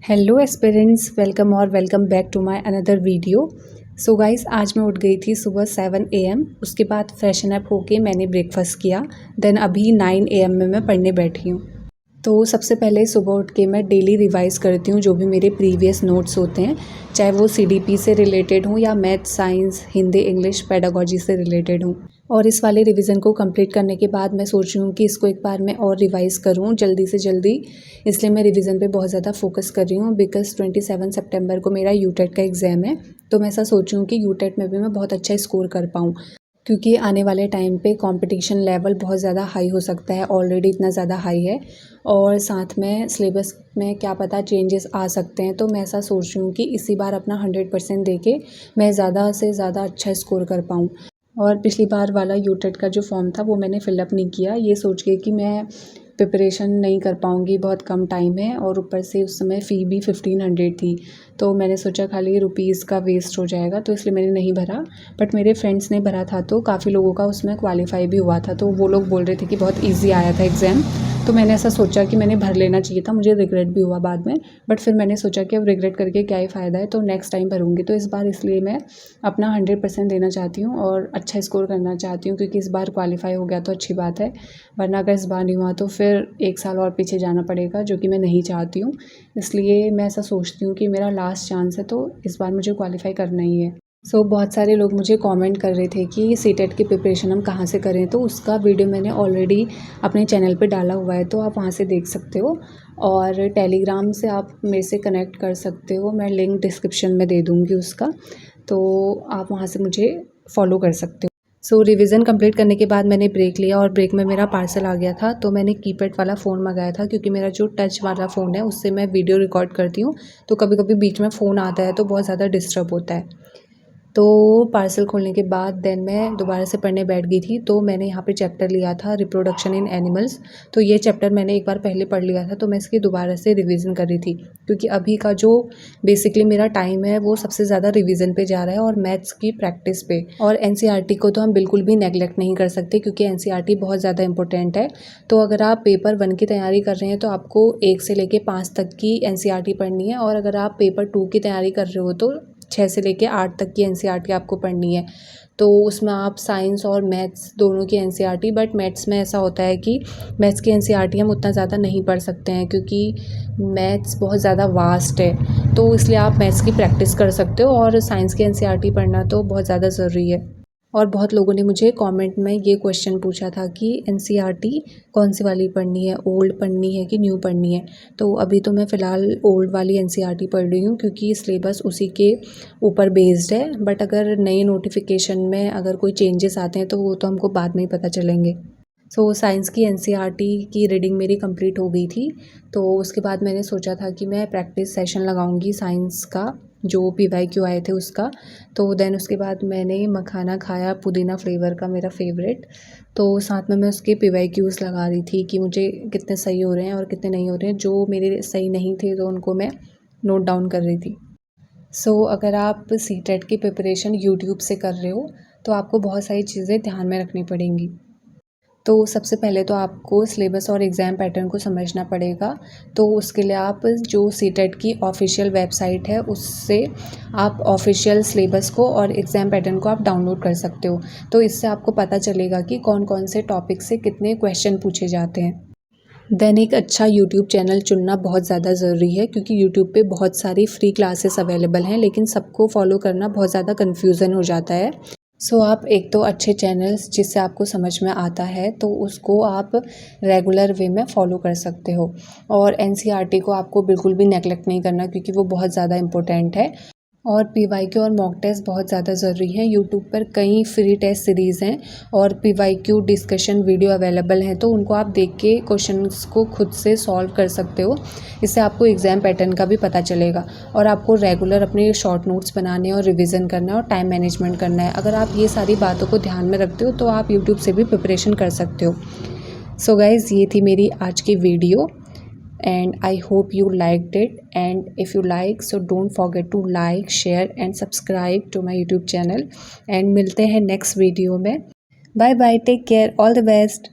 Hello aspirants, welcome और welcome back to my another video. So guys, आज मैं उठ गई थी सुबह 7 AM। उसके बाद फ्रेशन अप होके मैंने ब्रेकफास्ट किया। देन अभी 9 AM में मैं पढ़ने बैठी हूँ। तो सबसे पहले सुबह उठ के मैं डेली रिवाइज़ करती हूँ जो भी मेरे प्रीवियस नोट्स होते हैं, चाहे वो CDP से रिलेटेड हो या math, science, Hindi, English, pedagogy से रिलेटेड हो। और इस वाले रिवीजन को कंप्लीट करने के बाद मैं सोच रही हूँ कि इसको एक बार मैं और रिवाइज़ करूँ जल्दी से जल्दी। इसलिए मैं रिवीजन पे बहुत ज़्यादा फोकस कर रही हूँ बिकॉज़ 27 सितंबर को मेरा यूटेट का एग्ज़ाम है। तो मैं ऐसा सोच रही हूँ कि यूटेट में भी मैं बहुत अच्छा स्कोर कर पाऊँ, क्योंकि आने वाले टाइम पे कंपटीशन लेवल बहुत ज़्यादा हाई हो सकता है, ऑलरेडी इतना ज़्यादा हाई है। और साथ में सिलेबस में क्या पता चेंजेस आ सकते हैं। तो मैं ऐसा सोच रही हूँ कि इसी बार अपना 100% दे के मैं ज़्यादा से ज़्यादा अच्छा स्कोर कर पाऊँ। और पिछली बार वाला यूटेट का जो फॉर्म था वो मैंने फ़िलअप नहीं किया, ये सोच के कि मैं प्रिपरेशन नहीं कर पाऊँगी, बहुत कम टाइम है और ऊपर से उस समय फ़ी भी 1500 थी। तो मैंने सोचा खाली रुपीज़ का वेस्ट हो जाएगा, तो इसलिए मैंने नहीं भरा। बट मेरे फ्रेंड्स ने भरा था तो काफ़ी लोगों का उसमें क्वालिफ़ाई भी हुआ था, तो वो लोग बोल रहे थे कि बहुत ईज़ी आया था एग्ज़ाम। तो मैंने ऐसा सोचा कि मैंने भर लेना चाहिए था, मुझे रिग्रेट भी हुआ बाद में। बट फिर मैंने सोचा कि अब रिग्रेट करके क्या ही फ़ायदा है, तो नेक्स्ट टाइम भरूँगी। तो इस बार इसलिए मैं अपना 100% देना चाहती हूँ और अच्छा स्कोर करना चाहती हूँ, क्योंकि इस बार क्वालिफ़ाई हो गया तो अच्छी बात है, वरना अगर इस बार नहीं हुआ तो फिर 1 साल और पीछे जाना पड़ेगा, जो कि मैं नहीं चाहती हूँ। इसलिए मैं ऐसा सोचती हूँ कि मेरा लास्ट चांस है, तो इस बार मुझे क्वालिफ़ाई करना ही है। बहुत सारे लोग मुझे कमेंट कर रहे थे कि सीटेट की प्रिपरेशन हम कहाँ से करें, तो उसका वीडियो मैंने ऑलरेडी अपने चैनल पे डाला हुआ है, तो आप वहाँ से देख सकते हो। और टेलीग्राम से आप मेरे से कनेक्ट कर सकते हो, मैं लिंक डिस्क्रिप्शन में दे दूँगी उसका, तो आप वहाँ से मुझे फॉलो कर सकते हो। रिवीजन कंप्लीट करने के बाद मैंने ब्रेक लिया और ब्रेक में मेरा पार्सल आ गया था, तो मैंने कीपैड वाला फ़ोन मंगाया था, क्योंकि मेरा जो टच वाला फ़ोन है उससे मैं वीडियो रिकॉर्ड करती हूँ, तो कभी कभी बीच में फ़ोन आता है तो बहुत ज़्यादा डिस्टर्ब होता है। तो पार्सल खोलने के बाद देन मैं दोबारा से पढ़ने बैठ गई थी। तो मैंने यहाँ पे चैप्टर लिया था रिप्रोडक्शन इन एनिमल्स। तो ये चैप्टर मैंने एक बार पहले पढ़ लिया था, तो मैं इसकी दोबारा से रिवीजन कर रही थी, क्योंकि अभी का जो बेसिकली मेरा टाइम है वो सबसे ज़्यादा रिवीजन पे जा रहा है और मैथ्स की प्रैक्टिस पे। और NCERT को तो हम बिल्कुल भी नेगलेक्ट नहीं कर सकते, क्योंकि NCERT बहुत ज़्यादा इंपॉर्टेंट है। तो अगर आप पेपर 1 की तैयारी कर रहे हैं तो आपको 1 से लेके 5 तक की NCERT पढ़नी है, और अगर आप पेपर 2 की तैयारी कर रहे हो तो 6 से लेके 8 तक की NCERT आपको पढ़नी है। तो उसमें आप साइंस और मैथ्स दोनों की NCERT, बट मैथ्स में ऐसा होता है कि मैथ्स की NCERT हम उतना ज़्यादा नहीं पढ़ सकते हैं, क्योंकि मैथ्स बहुत ज़्यादा वास्ट है। तो इसलिए आप मैथ्स की प्रैक्टिस कर सकते हो, और साइंस की NCERT पढ़ना तो बहुत ज़्यादा ज़रूरी है। और बहुत लोगों ने मुझे कमेंट में ये क्वेश्चन पूछा था कि NCERT कौन सी वाली पढ़नी है, ओल्ड पढ़नी है कि न्यू पढ़नी है। तो अभी तो मैं फ़िलहाल ओल्ड वाली NCERT पढ़ रही हूँ, क्योंकि सिलेबस उसी के ऊपर बेस्ड है। बट अगर नए नोटिफिकेशन में अगर कोई चेंजेस आते हैं तो वो तो हमको बाद में ही पता चलेंगे। साइंस की NCERT की रीडिंग मेरी कंप्लीट हो गई थी। तो उसके बाद मैंने सोचा था कि मैं प्रैक्टिस सेशन लगाऊंगी साइंस का, जो PYQ आए थे उसका। तो देन उसके बाद मैंने मखाना खाया, पुदीना फ्लेवर का, मेरा फेवरेट। तो साथ में मैं उसके PYQs लगा रही थी कि मुझे कितने सही हो रहे हैं और कितने नहीं हो रहे हैं। जो मेरे सही नहीं थे तो उनको मैं नोट डाउन कर रही थी। अगर आप सीटेट की प्रिपरेशन यूट्यूब से कर रहे हो तो आपको बहुत सारी चीज़ें ध्यान में रखनी पड़ेंगी। तो सबसे पहले तो आपको सिलेबस और एग्ज़ाम पैटर्न को समझना पड़ेगा। तो उसके लिए आप जो सीटेट की ऑफ़िशियल वेबसाइट है उससे आप ऑफ़िशियल सिलेबस को और एग्ज़ाम पैटर्न को आप डाउनलोड कर सकते हो। तो इससे आपको पता चलेगा कि कौन कौन से टॉपिक से कितने क्वेश्चन पूछे जाते हैं। देन एक अच्छा यूट्यूब चैनल चुनना बहुत ज़्यादा ज़रूरी है, क्योंकि यूट्यूब पे बहुत सारी फ्री क्लासेस अवेलेबल हैं, लेकिन सबको फॉलो करना बहुत ज़्यादा कन्फ्यूज़न हो जाता है। आप एक तो अच्छे चैनल्स जिससे आपको समझ में आता है तो उसको आप रेगुलर वे में फॉलो कर सकते हो। और NCERT को आपको बिल्कुल भी नेगलेक्ट नहीं करना, क्योंकि वो बहुत ज़्यादा इम्पोर्टेंट है। और PYQ और मॉक टेस्ट बहुत ज़्यादा ज़रूरी हैं। यूट्यूब पर कई फ्री टेस्ट सीरीज़ हैं और PYQ डिस्कशन वीडियो अवेलेबल हैं, तो उनको आप देख के क्वेश्चंस को खुद से सॉल्व कर सकते हो। इससे आपको एग्ज़ाम पैटर्न का भी पता चलेगा, और आपको रेगुलर अपने शॉर्ट नोट्स बनाने और रिवीजन करना है और टाइम मैनेजमेंट करना है। अगर आप ये सारी बातों को ध्यान में रखते हो तो आप यूट्यूब से भी प्रिपरेशन कर सकते हो। गाइज़, ये थी मेरी आज की video, and I hope you liked it, and if you like so don't forget to like, share and subscribe to my YouTube channel, and मिलते हैं नेक्स्ट वीडियो में। Bye bye, take care, all the best.